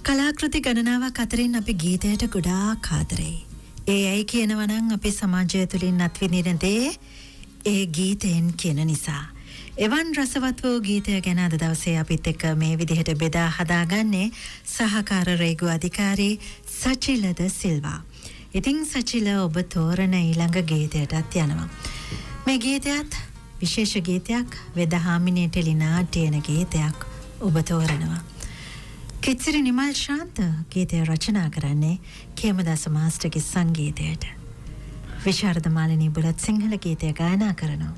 කලාකෘති ගණනාවක් අතරින් අපි ගීතයට ගොඩාක් ආදරෙයි. ඒ ඇයි කියනවා නම් අපේ සමාජය තුළින් අත්විඳින දේ ඒ ගීතෙන් කියන නිසා. එවන් රසවත් වූ ගීතය ගැන අද දවසේ අපිත් එක්ක මේ විදිහට බෙදා හදාගන්නේ සහකාර රේගු අධිකාරී සචිලද සිල්වා. ඉතින් සචිල ඔබ තෝරන ඊළඟ ගීතයටත් යනවා. මේ ගීතයත් විශේෂ ගීතයක්, වෙදහාමිනේ ටෙලි නාට්‍යන ගීතයක් ඔබ තෝරනවා. කිච්චරි නිමල් ශාන්ත ගීතය රචනා කරන්නේ කේමදාස මාස්ටර්ගේ සංගීතයට. විශාරද මාලිනී බුලත් සිංහල ගීතය ගායනා කරනවා.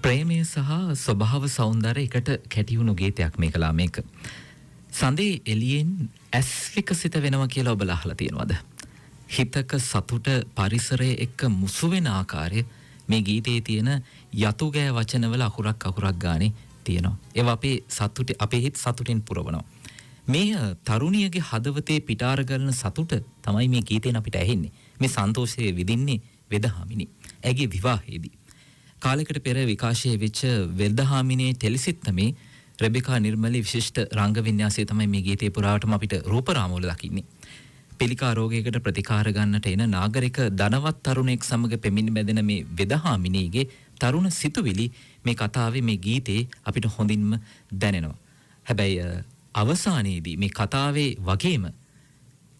ප්‍රේමය සහ ස්වභාව සෞන්දර්ය එකට කැටිවුණු ගීතයක් මේකලා මේක. සඳේ එළියෙන් ඇස් විකසිත වෙනවා කියලා ඔබලා අහලා තියෙනවද? හිතක සතුට පරිසරයේ එක්ක මුසු වෙන ආකාරය මේ ගීතයේ තියෙන යතුගෑ වචනවල අකුරක් ගානේ තියෙනවා. ඒවා අපේ හිත සතුටින් පුරවනවා. මේ තරුණියගේ හදවතේ පිටාර ගලන සතුට තමයි මේ ගීතෙන් අපිට ඇහෙන්නේ. මේ සන්තෝෂයේ විඳින්නේ වෙදහාමිනී. ඇගේ විවාහයේදී. කාලයකට පෙර විකාශය වෙච්ච වෙදහාමිනේ ටෙලිසිත්තමේ රෙබෙකා නිර්මලී විශිෂ්ට රංග වින්‍යාසය තමයි මේ ගීතේ පුරාවටම අපිට රූපරාමවල දකින්නේ. පිළිකා රෝගයකට ප්‍රතිකාර ගන්නට එන නාගරික ධනවත් තරුණයෙක් සමග පෙමින් බැඳෙන මේ වෙදහාමිනේගේ තරුණ සිතුවිලි මේ කතාවේ මේ ගීතේ අපිට හොඳින්ම දැනෙනවා. හැබැයි අවසානයේදී මේ කතාවේ වගේම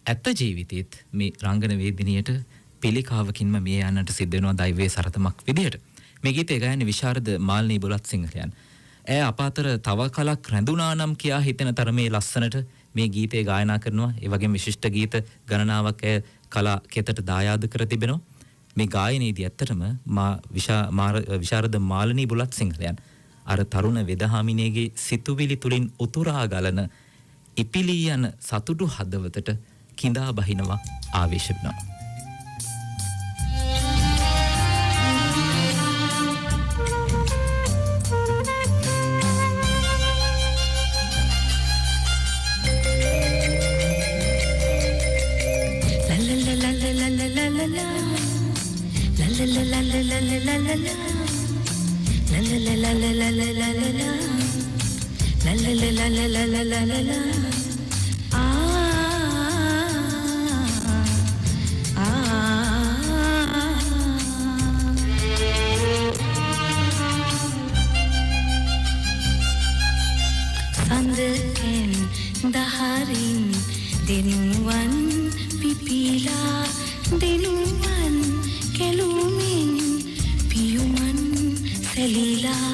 ඇත්ත ජීවිතයේත් මේ රංගන වේදිනියට පිළිකාවකින්ම මේ යන්නට සිද්ධ වෙනවා දෛවයේ සරතමක් විදියට. මේ ගීතය ගායන්නේ විශාරද මාලිනී බුලත් සිංහලයන්. ඇය අප අතර තව කලක් රැඳුණා නම් කියා හිතෙන තරමේ ලස්සනට මේ ගීතය ගායනා කරනවා. ඒ වගේම විශිෂ්ට ගීත ගණනාවක් ඇය කලා කෙතට දායාද කර තිබෙනවා. මේ ගායනයේදී ඇත්තටම විශාරද මාලිනී බුලත් සිංහලයන් අර තරුණ වෙදහාමිනේගේ සිතුවිලි තුලින් උතුරා ගලන ඉපිලී යන සතුටු හදවතට කිඳා බහිනවා, ආවේශ වෙනවා. සඳකෙන් දහරින් දෙනුවන් පිපිලා දෙනුවන් කෙළුමින් පියුමන් සැලිලා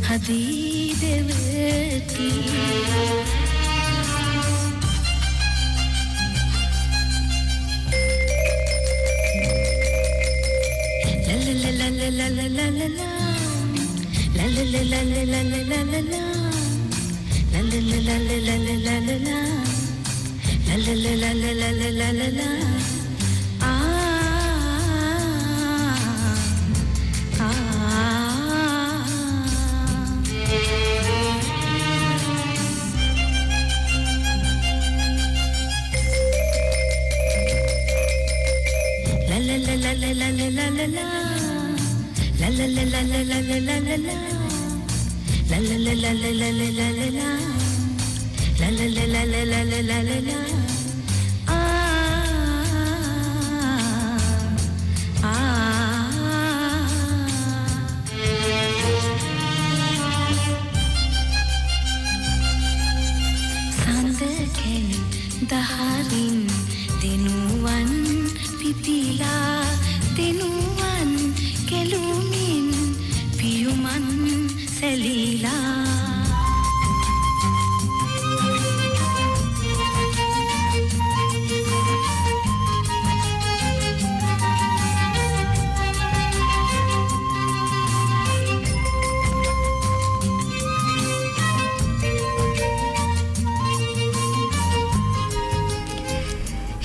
හදී දෙවති දහරින් දෙනුවන් පිපිලා දෙනුවන් කෙළුමින් පියුමන් සැලීලා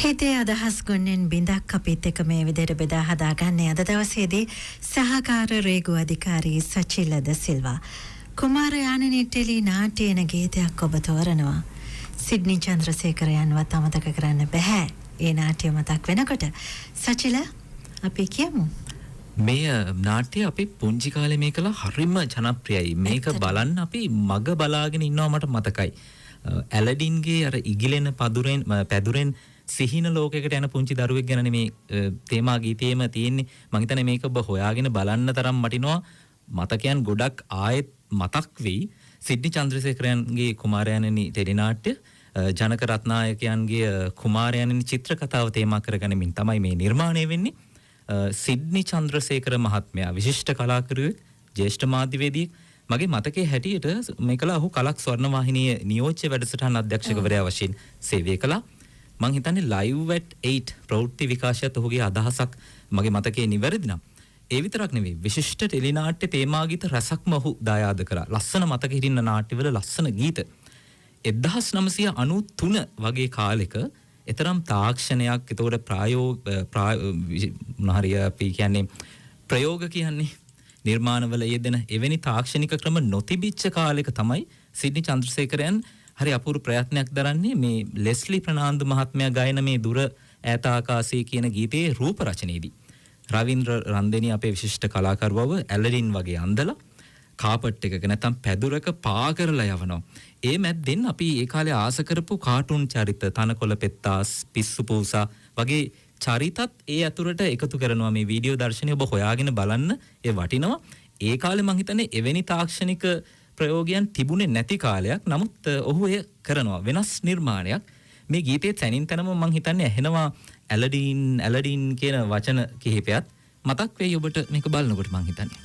හිතේ අදහස් ගොන්නෙන් බිඳක් අපිත් එක මේ විදිහට බෙදා හදාගන්නේ අද දවසේදී සහකාර රේගු අධිකාරී සචිලද සිල්වා කුමාර යානිනී ටෙලි නාට්‍යන ගීතයක් ඔබ තෝරනවා සිඩ්නි චන්ද්‍රසේකරයන්වත් අමතක කරන්න බෑ ඒ නාට්‍ය මතක් වෙනකොට සචිල අපි කියමු මේ නාට්‍ය අපි පුංචි කාලේ මේකලා හරිම ජනප්‍රියයි මේක බලන්න අපි මග බලාගෙන ඉන්නවා මට මතකයි ඇලඩින්ගේ අර ඉගිලෙන පැදුරෙන් සිහින ලෝකයකට යන පුංචි දරුවෙක් ගැන මේ තේමා ගීතයේම තියෙන්නේ මම හිතන්නේ මේක ඔබ හොයාගෙන බලන්න තරම් වටිනවා මතකයන් ගොඩක් ආයෙත් මතක් වෙයි සිඩ්නි චන්ද්‍රසේකරයන්ගේ කුමාරයාණෙනි ටෙලිනාට්‍ය ජනක රත්නායකයන්ගේ කුමාරයාණෙනි චිත්‍ර කතාව තේමා කරගනිමින් තමයි මේ නිර්මාණය වෙන්නේ සිඩ්නි චන්ද්‍රසේකර මහත්මයා විශිෂ්ට කලාකරුවෙක් ජ්‍යෙෂ්ඨ මාධ්‍යවේදියෙක් මගේ මතකයේ හැටියට මේකලා ඔහු කලක් ස්වර්ණවාහිනියේ නියෝජ්‍ය වැඩසටහන් අධ්‍යක්ෂකවරයා වශයෙන් සේවය කළා මං හිතන්නේ live at 8 ප්‍රවෘත්ති විකාශයත් ඔහුගේ අදහසක් මගේ මතකයේ නිවැරදි නම් ඒ විතරක් නෙවෙයි විශිෂ්ට ටෙලිනාට්‍ය තේමා ගීත රසක්ම ඔහු දායාද කරා ලස්සන මතක හිටින්න නාට්‍යවල ලස්සන ගීත 1993 වගේ කාලෙක එතරම් තාක්ෂණයක් ඒතකොට අපි කියන්නේ ප්‍රයෝග කියන්නේ නිර්මාණවල යෙදෙන එවැනි තාක්ෂණික ක්‍රම නොතිබිච්ච කාලෙක තමයි සිඩ්නි චන්ද්‍රසේකරයන් හරි අපූර්ව ප්‍රයත්නයක් දරන්නේ මේ ලෙස්ලි ප්‍රනාන්දු මහත්මයා ගායන මේ දුර ඈත ආකාශයේ කියන ගීතයේ රූප රචනයේදී රවීන්ද්‍ර රන්දෙනි අපේ විශිෂ්ට කලාකරුවව ඇලඩින් වගේ අන්දලා කාපට් එකක නැත්නම් පැදුරක පා කරලා යවනවා. ඒ මැද්දෙන් අපි ඒ කාලේ ආස කරපු කාටුන් චරිත තනකොළ පෙත්තාස් පිස්සු පූසා වගේ චරිතත් ඒ අතුරට එකතු කරනවා මේ වීඩියෝ දර්ශනය ඔබ හොයාගෙන බලන්න ඒ වටිනවා. ඒ කාලේ මං හිතන්නේ එවැනි තාක්ෂණික ප්‍රයෝගයන් තිබුණේ නැති කාලයක්. නමුත් ඔහු එය කරනවා වෙනස් නිර්මාණයක්. මේ ගීතයේ තනින් තනම මං හිතන්නේ ඇහෙනවා ඇලඩින් කියන වචන කිහිපයක් මතක් වෙයි ඔබට මේක බලනකොට මං හිතන්නේ.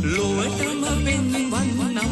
Lowetam ben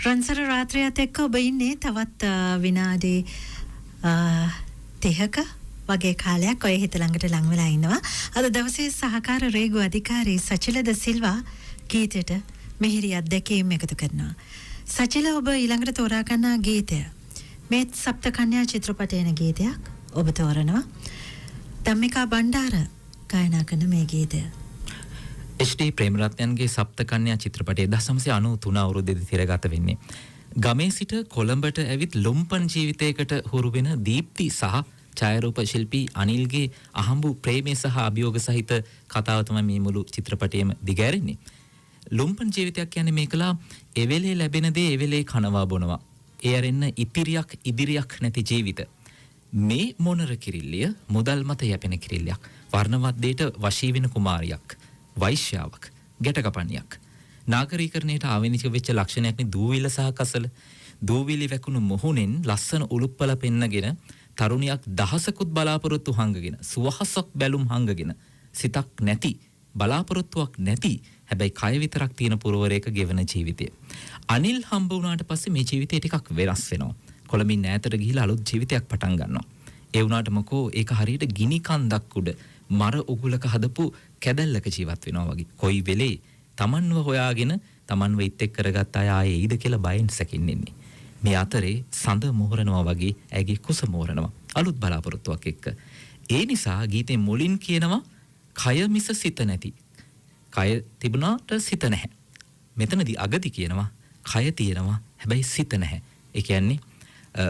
රන්සර රාත්‍රියත් එක්ක ඔබ ඉන්නේ තවත් විනාඩි 30ක වගේ කාලයක් ඔය හිත ළඟට ලං වෙලා ඉන්නවා. අද දවසේ සහකාර රේගු අධිකාරී සචිල ද සිල්වා ගීතයට මිහිරි අත්දැකීම් එකතු කරනවා. සචිල ඔබ ඊළඟට තෝරා ගන්නා ගීතය මේ සප්තකන්‍යා චිත්‍රපටයේන ගීතයක් ඔබ තෝරනවා. ධම්මිකා බණ්ඩාර ගායනා කරන මේ ගීතය එච්.ඩී. ප්‍රේමරත්නයන්ගේ සප්තකන්‍යා චිත්‍රපටයේ 1993 අවුරුද්දේදී තිරගත වෙන්නේ. ගමේ සිට කොළඹට ඇවිත් ලොම්පන් ජීවිතයකට හුරු වෙන දීප්ති සහ ඡායාරූප ශිල්පී අනිල්ගේ අහඹු ප්‍රේමය සහ අභියෝග සහිත කතාව තමයි මේ මුළු චිත්‍රපටයේම දිගෑරෙන්නේ. ලොම්පන් ජීවිතයක් කියන්නේ මේකලා එවෙලේ ලැබෙන දේ එවෙලේ කනවා බොනවා. ඒ අරින්න ඉදිරියක් නැති ජීවිත. මේ මොනර කිරිල්ලිය මුදල් මත යැපෙන කිරිල්ලියක්. වර්ණවත් දෙයට වශී වෙන කුමාරියක්. වෛශ්‍යාවක් ගැටකපන්නියක් නාගරීකරණයට ආවේනික වෙච්ච ලක්ෂණයක්නේ දූවිල සහ කසල. දූවිලි වැකුණු මොහුනෙන් ලස්සන උලුප්පල පෙන්නගෙන තරුණියක් දහසකුත් බලාපොරොත්තු හංගගෙන සුවහසක් බැලුම් හංගගෙන සිතක් නැති බලාපොරොත්තුවක් නැති හැබැයි කය විතරක් තියෙන පුරවරයක ගෙවන ජීවිතය. අනිල් හම්බ වුණාට පස්සේ මේ ජීවිතය ටිකක් වෙනස් වෙනවා. කොළඹින් ඈතට ගිහිලා අලුත් ජීවිතයක් පටන් ගන්නවා. ඒ වුණාට මොකෝ ඒක හරියට ගිනි කන්දක් උඩ මර උගුලක හදපු කැදල්ලක ජීවත් වෙනවා වගේ. කොයි වෙලේ තමන්ව හොයාගෙන තමන්ව ඉත්තෙක් කරගත් අය ආයේ එයිද කියලා බයෙන් සැකින් ඉන්නේ. මේ අතරේ සඳ මෝරනවා වගේ ඇගේ කුස මෝරනවා. අලුත් බලාපොරොත්තුවක් එක්ක. ඒ නිසා ගීතේ මුලින් කියනවා කය මිස සිත නැති. කය තිබුණාට සිත නැහැ. මෙතනදී අගති කියනවා කය තියෙනවා හැබැයි සිත නැහැ. ඒ කියන්නේ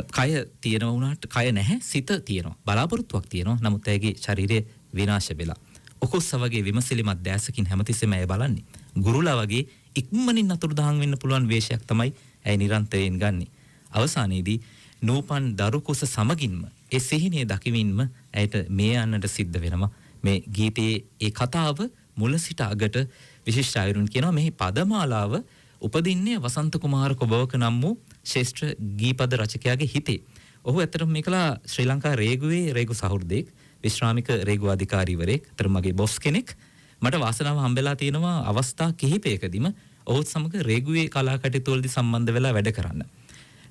කය තියෙනවා වුණාට කය නැහැ සිත තියෙනවා. බලාපොරොත්තුවක් තියෙනවා නමුත් ඇගේ ශරීරය විනාශ වෙලා. ඔකොස්ස වගේ විමසිලිමත් දැසකින් හැමතිස්සෙම ඇය බලන්නේ. ගුරුලා වගේ ඉක්මනින් අතුරුදහන් වෙන්න පුළුවන් වේශයක් තමයි ඇය නිරන්තරයෙන් ගන්නෙ. අවසානයේදී නූපන් දරු කුස සමගින්ම ඒ සිහිනය දකිමින්ම ඇයට මේ යන්නට සිද්ධ වෙනවා. මේ ගීතයේ ඒ කතාව මුල සිට අගට විශිෂ්ට අයුරින් කියනවා මේ පදමාලාව උපදින්නේ වසන්ත කුමාර කොබවක නම් වූ ශ්‍රේෂ්ඨ ගීපද රචකයාගේ හිතේ. ඔහු ඇත්තටම මේකලා ශ්‍රී ලංකා රේගුවේ රේගු සහෘදෙක් විශ්‍රාමික රේගු අධිකාරීවරයෙක්. අතර මගේ බොස් කෙනෙක්. මට වාසනාව හම්බෙලා තියෙනවා අවස්ථා කිහිපයකදීම ඔහුත් සමග රේගුවේ කලා කටයුතු වලදී සම්බන්ධ වෙලා වැඩ කරන්න.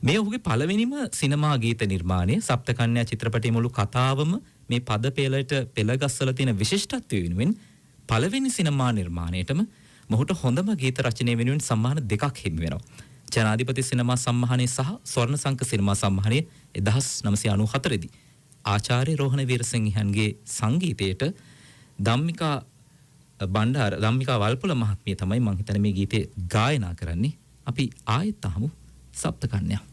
මේ ඔහුගේ පළවෙනිම සිනමා ගීත නිර්මාණය සප්තකන්‍යා චිත්‍රපටයේ මුළු කතාවම මේ පද පෙළට පෙළගස්සලා තියෙන විශිෂ්ටත්වය වෙනුවෙන් පළවෙනි සිනමා නිර්මාණයටම මොහුට හොඳම ගීත රචනය වෙනුවෙන් සම්මාන දෙකක් හිමි වෙනවා. ජනාධිපති සිනමා සම්මානය සහ ස්වර්ණ සංක සිනමා සම්මානය 1994 දී ආචාර්ය රෝහණ වීරසිංහන්ගේ සංගීතයට ධම්මිකා වල්පොල මහත්මිය තමයි මං හිතන්නේ මේ ගීතේ ගායනා කරන්නේ. අපි ආයෙත් අහමු සප්තකන්‍යා.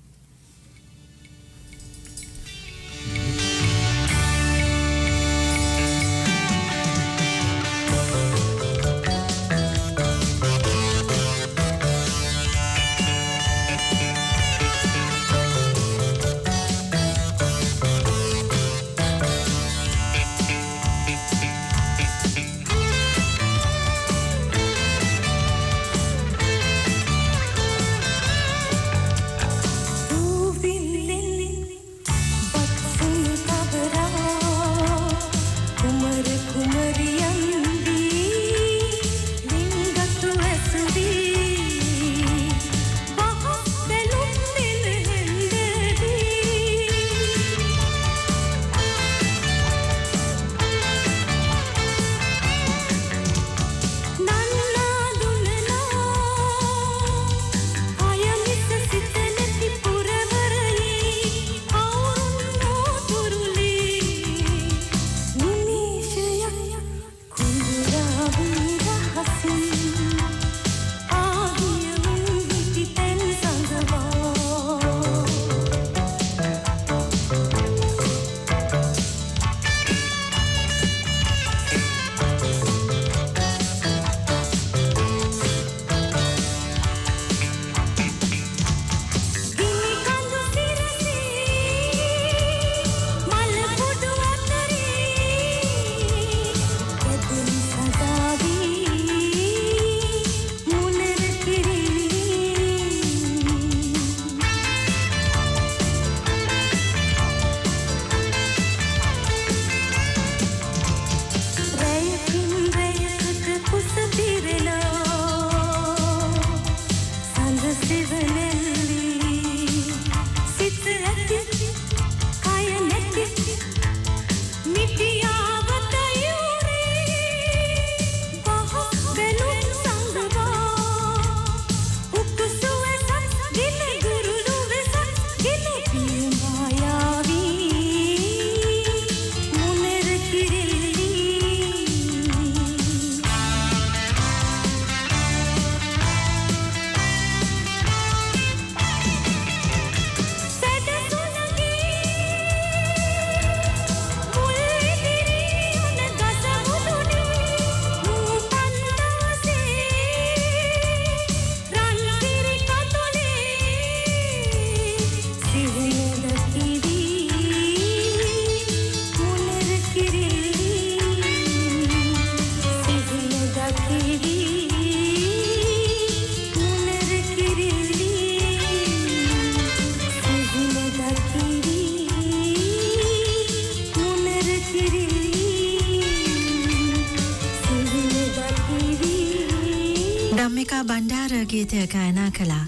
ධම්මිකා බණ්ඩාර ගීතය ගායනා කළා.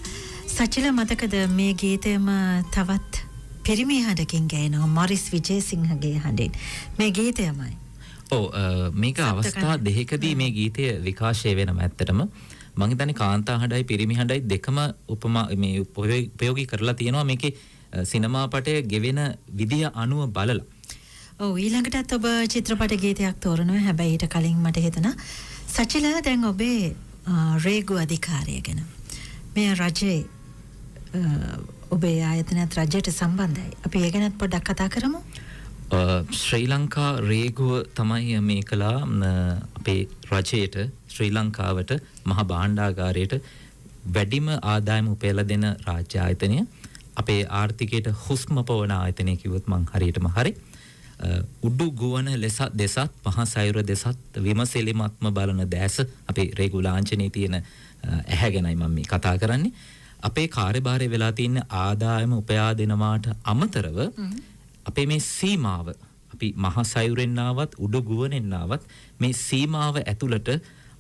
සචිල මතකද මේ ගීතයම තවත් පිරිමි හඬකින් ගායනවා මොරිස් විජේසිංහගේ හඬින්. මේ ගීතයමයි. ඔව් මේක අවස්ථා දෙකකදී මේ ගීතය විකාශය වෙනම ඇත්තටම මම හිතන්නේ කාන්තා හඬයි පිරිමි හඬයි දෙකම උපමා මේ උපයෝගී කරලා තියෙනවා මේකේ සිනමා පටය ගෙවෙන විදිය අනුව බලලා. ඔව් ඊළඟටත් ඔබ චිත්‍රපට ගීතයක් තෝරනවා. හැබැයි ඊට කලින් මට හිතුණා සචිල දැන් ඔබේ රේගු අධිකාරිය ගැන. මේ රජයේ ඔබේ ආයතනයත් රජයට සම්බන්ධයි. අපි ඒ ගැනත් පොඩ්ඩක් කතා කරමු. ශ්‍රී ලංකා රේගුව තමයි මේ කලා අපේ රජයට ශ්‍රී ලංකාවට මහ භාණ්ඩාගාරයට වැඩිම ආදායම උපයලා දෙන රාජ්‍ය ආයතනය. අපේ ආර්ථිකයට හුස්ම පවන ආයතනය කිව්වොත් මං හරියටම හරි. උඩු ගුවන ලෙස දෙසත් මහා සයුර දෙසත් විමසිලිමත්ම බලන දැස අපේ රේගු ලාංඡනයේ තියෙන ඇහැ ගැනයි මම මේ කතා කරන්නේ. අපේ කාර්යභාරය වෙලා තියෙන ආදායම උපයා දෙනවාට අමතරව අපේ මේ සීමාව අපි මහා සයුරෙන් ආවත් උඩු ගුවනෙන් ආවත් මේ සීමාව ඇතුළට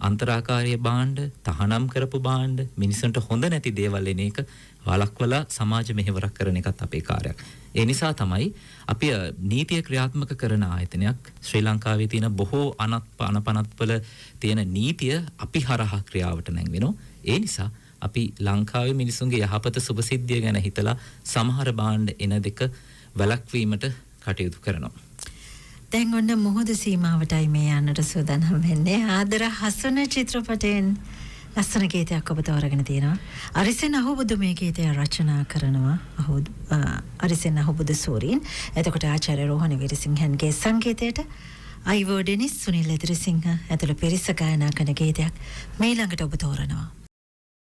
අන්තරාකාරයේ භාණ්ඩ, තහනම් කරපු භාණ්ඩ, මිනිසුන්ට හොඳ නැති දේවල් එන එක වළක්වලා සමාජ මෙහෙවරක් කරන එකත් අපේ කාර්යයක්. ඒ නිසා තමයි අපි නීතිය ක්‍රියාත්මක කරන ආයතනයක් ශ්‍රී ලංකාවේ තියෙන බොහෝ අනපනත්වල තියෙන නීතිය අපි හරහා ක්‍රියාවට නැංවෙනවා. ඒ නිසා අපි ලංකාවේ මිනිසුන්ගේ යහපත සුබසිද්ධිය ගැන හිතලා සමහර භාණ්ඩ එන දෙක වැළැක්වීමට කටයුතු කරනවා. දැන් ඔන්න මුහුද සීමාවටයි මේ යන්නට සූදානම් වෙන්නේ. ආදර හසන චිත්‍රපටයෙන් ලස්සන ගීතයක් ඔබ තෝරගෙන තියෙනවා. අරිසෙන් අහුබුදු මේ ගීතය රචනා කරනවා. අරිසෙන් අහුබුදු සූරීන්. එතකොට ආචාර්ය රෝහණ විරසිංහන්ගේ සංගීතයට අයිවෝ ඩෙනිස්, සුනිල් එදිරිසිංහ ඇතුළු පිරිස ගායනා කරන ගීතයක් මේ ළඟට ඔබ තෝරනවා.